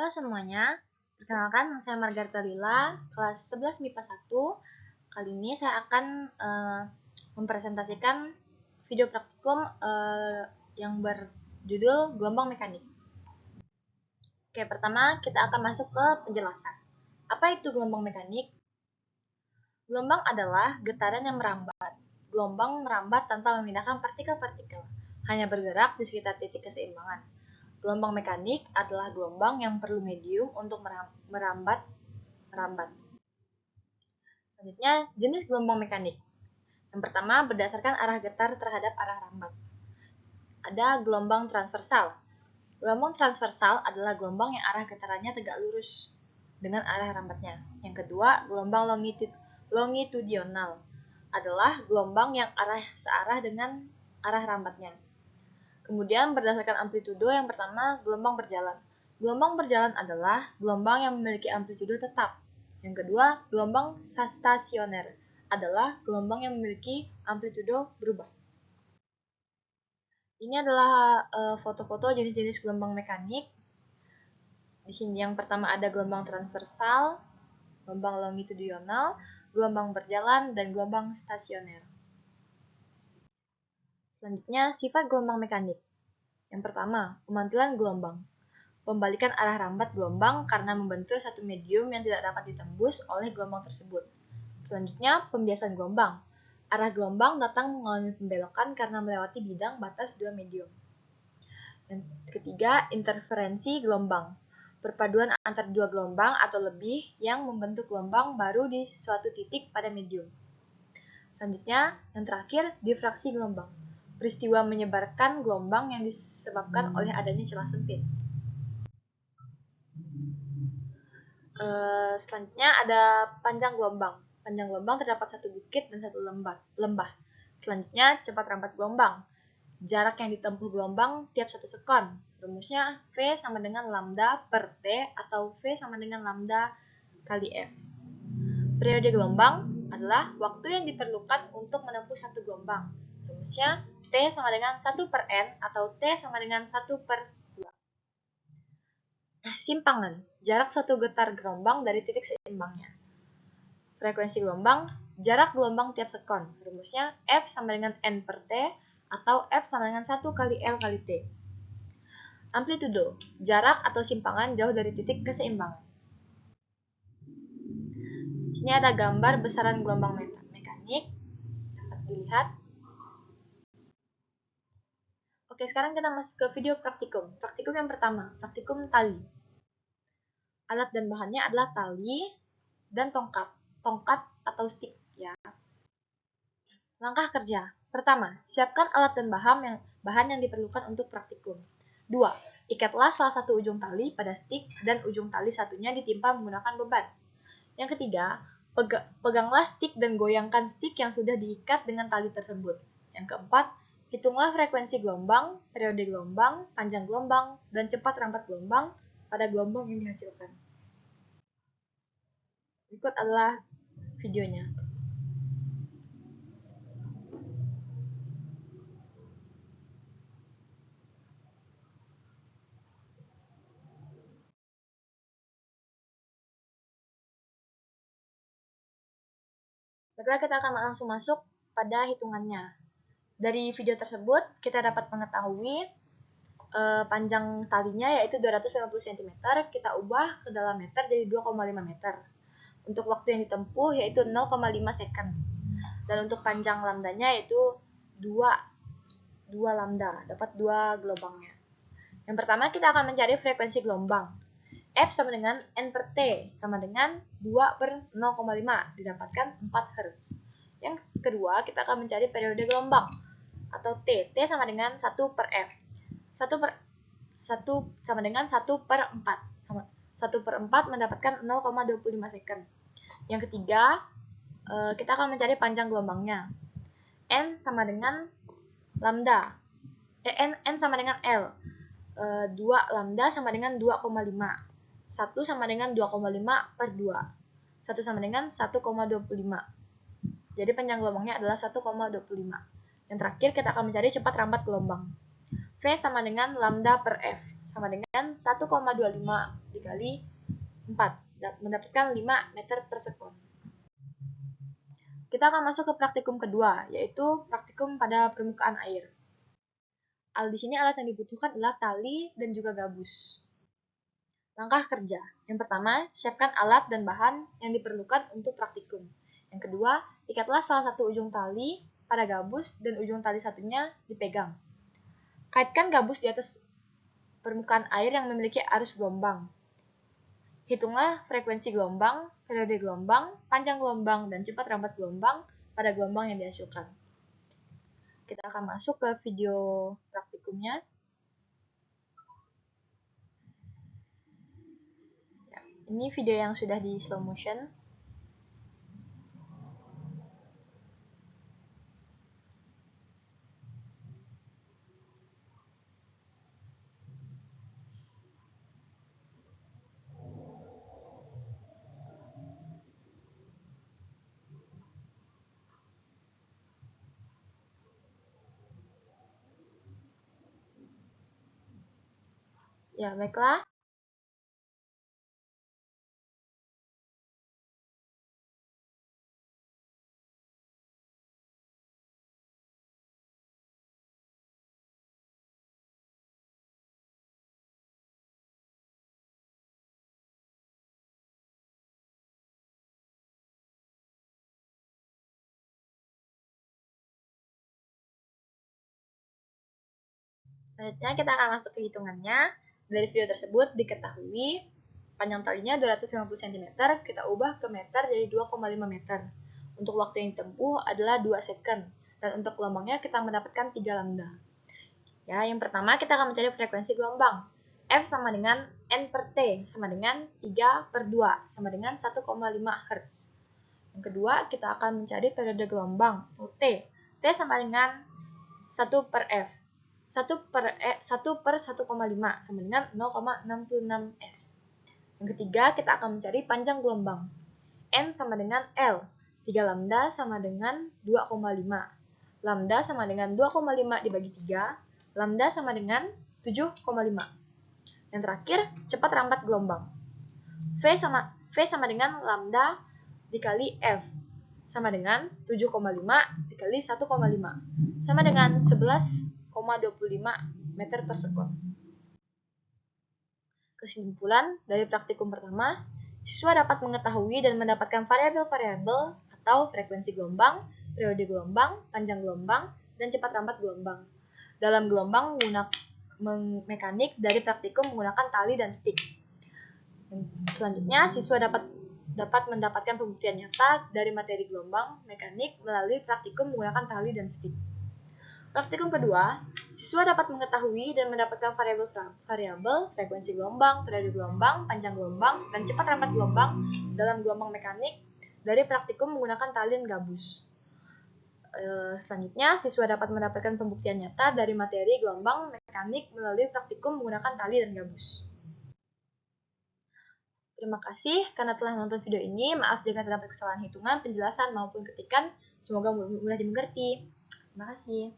Halo semuanya, perkenalkan saya Margarita Lila, kelas 11 MIPA 1. Kali ini saya akan mempresentasikan video praktikum yang berjudul gelombang mekanik. Oke, pertama kita akan masuk ke penjelasan. Apa itu gelombang mekanik? Gelombang adalah getaran yang merambat. Gelombang merambat tanpa memindahkan partikel-partikel, hanya bergerak di sekitar titik keseimbangan. Gelombang mekanik adalah gelombang yang perlu medium untuk merambat. Selanjutnya, jenis gelombang mekanik. Yang pertama, berdasarkan arah getar terhadap arah rambat. Ada gelombang transversal. Gelombang transversal adalah gelombang yang arah getarannya tegak lurus dengan arah rambatnya. Yang kedua, gelombang longitudinal adalah gelombang yang searah dengan arah rambatnya. Kemudian berdasarkan amplitudo, yang pertama gelombang berjalan. Gelombang berjalan adalah gelombang yang memiliki amplitudo tetap. Yang kedua, gelombang stasioner adalah gelombang yang memiliki amplitudo berubah. Ini adalah foto-foto jenis-jenis gelombang mekanik. Di sini yang pertama ada gelombang transversal, gelombang longitudinal, gelombang berjalan, dan gelombang stasioner. Selanjutnya, sifat gelombang mekanik. Yang pertama, pemantilan gelombang. Pembalikan arah rambat gelombang karena membentur satu medium yang tidak dapat ditembus oleh gelombang tersebut. Selanjutnya, pembiasan gelombang. Arah gelombang datang mengalami pembelokan karena melewati bidang batas dua medium. Yang ketiga, interferensi gelombang. Perpaduan antara dua gelombang atau lebih yang membentuk gelombang baru di suatu titik pada medium. Selanjutnya, yang terakhir, difraksi gelombang. Peristiwa menyebarkan gelombang yang disebabkan oleh adanya celah sempit. Selanjutnya ada panjang gelombang. Panjang gelombang terdapat satu bukit dan satu lembah. Selanjutnya cepat rambat gelombang. Jarak yang ditempuh gelombang tiap 1 sekon. Rumusnya V sama dengan lambda per T atau V sama dengan lambda kali F. Periode gelombang adalah waktu yang diperlukan untuk menempuh satu gelombang. Rumusnya T sama dengan 1 per N atau T sama dengan 1 per 2. Simpangan, jarak suatu getar gelombang dari titik seimbangnya. Frekuensi gelombang, jarak gelombang tiap sekon. Rumusnya F sama dengan N per T atau F sama dengan 1 kali L kali T. Amplitudo, jarak atau simpangan jauh dari titik keseimbangan. Di sini ada gambar besaran gelombang mekanik, dapat dilihat. Oke, sekarang kita masuk ke video praktikum. Praktikum yang pertama, praktikum tali. Alat dan bahannya adalah tali dan tongkat atau stick ya. Langkah kerja. Pertama, siapkan alat dan bahan yang diperlukan untuk praktikum. 2. Ikatlah salah satu ujung tali pada stick dan ujung tali satunya ditimpa menggunakan beban. Yang ketiga, peganglah stick dan goyangkan stick yang sudah diikat dengan tali tersebut. Yang keempat, hitunglah frekuensi gelombang, periode gelombang, panjang gelombang, dan cepat rambat gelombang pada gelombang yang dihasilkan. Berikut adalah videonya. Baiklah, kita akan langsung masuk pada hitungannya. Dari video tersebut, kita dapat mengetahui panjang talinya yaitu 250 cm, kita ubah ke dalam meter jadi 2,5 meter. Untuk waktu yang ditempuh yaitu 0,5 second. Dan untuk panjang lambdanya yaitu 2 lambda, dapat 2 gelombangnya. Yang pertama kita akan mencari frekuensi gelombang. F sama dengan N per T sama dengan 2 per 0,5 didapatkan 4 Hz. Yang kedua kita akan mencari periode gelombang atau T. T sama dengan 1 per F. 1 sama dengan 1 per 4. 1 per 4 mendapatkan 0,25 second. Yang ketiga kita akan mencari panjang gelombangnya. N sama dengan lambda. N sama dengan L. 2 lambda sama dengan 2,5. 1 sama dengan 2,5 per 2. 1 sama dengan 1,25. Jadi panjang gelombangnya adalah 1,25. Yang terakhir kita akan mencari cepat rambat gelombang. V sama dengan lambda per F. sama dengan 1,25 dikali 4, mendapatkan 5 meter per sekon. Kita akan masuk ke praktikum kedua, yaitu praktikum pada permukaan air. Di sini alat yang dibutuhkan adalah tali dan juga gabus. Langkah kerja. Yang pertama, siapkan alat dan bahan yang diperlukan untuk praktikum. Yang kedua, ikatlah salah satu ujung tali pada gabus dan ujung tali satunya dipegang. Kaitkan gabus di atas permukaan air yang memiliki arus gelombang. Hitunglah frekuensi gelombang, periode gelombang, panjang gelombang, dan cepat rampat gelombang pada gelombang yang dihasilkan. Kita akan masuk ke video praktikumnya. Ini video yang sudah di slow motion. Ya, baiklah. Selanjutnya kita akan masuk ke hitungannya. Dari video tersebut diketahui panjang talinya 250 cm, kita ubah ke meter jadi 2,5 meter. Untuk waktu yang ditempuh adalah 2 second, dan untuk gelombangnya kita mendapatkan 3 lambda. Ya, yang pertama kita akan mencari frekuensi gelombang. F sama dengan N per T sama dengan 3 per 2 sama dengan 1,5 Hz. Yang kedua kita akan mencari periode gelombang atau T. T sama dengan 1 per F. 1 per 1,5 sama dengan 0,66 S. Yang ketiga, kita akan mencari panjang gelombang. N sama dengan L. 3 lambda sama dengan 2,5. Lambda sama dengan 2,5 dibagi 3. Lambda sama dengan 7,5. Yang terakhir, cepat rampat gelombang. V sama dengan lambda dikali F. Sama dengan 7,5 dikali 1,5. Sama dengan 11,25 meter per sekon. Kesimpulan dari praktikum pertama, siswa dapat mengetahui dan mendapatkan variabel-variabel atau frekuensi gelombang, periode gelombang, panjang gelombang, dan cepat rampat gelombang. Dalam gelombang mekanik dari praktikum menggunakan tali dan stik. Selanjutnya, siswa dapat mendapatkan pembuktian nyata dari materi gelombang mekanik melalui praktikum menggunakan tali dan stik. Praktikum kedua, siswa dapat mengetahui dan mendapatkan variabel, frekuensi gelombang, periode gelombang, panjang gelombang, dan cepat rampat gelombang dalam gelombang mekanik dari praktikum menggunakan tali dan gabus. Selanjutnya, siswa dapat mendapatkan pembuktian nyata dari materi gelombang mekanik melalui praktikum menggunakan tali dan gabus. Terima kasih karena telah menonton video ini. Maaf jika terdapat kesalahan hitungan, penjelasan, maupun ketikan. Semoga mudah dimengerti. Terima kasih.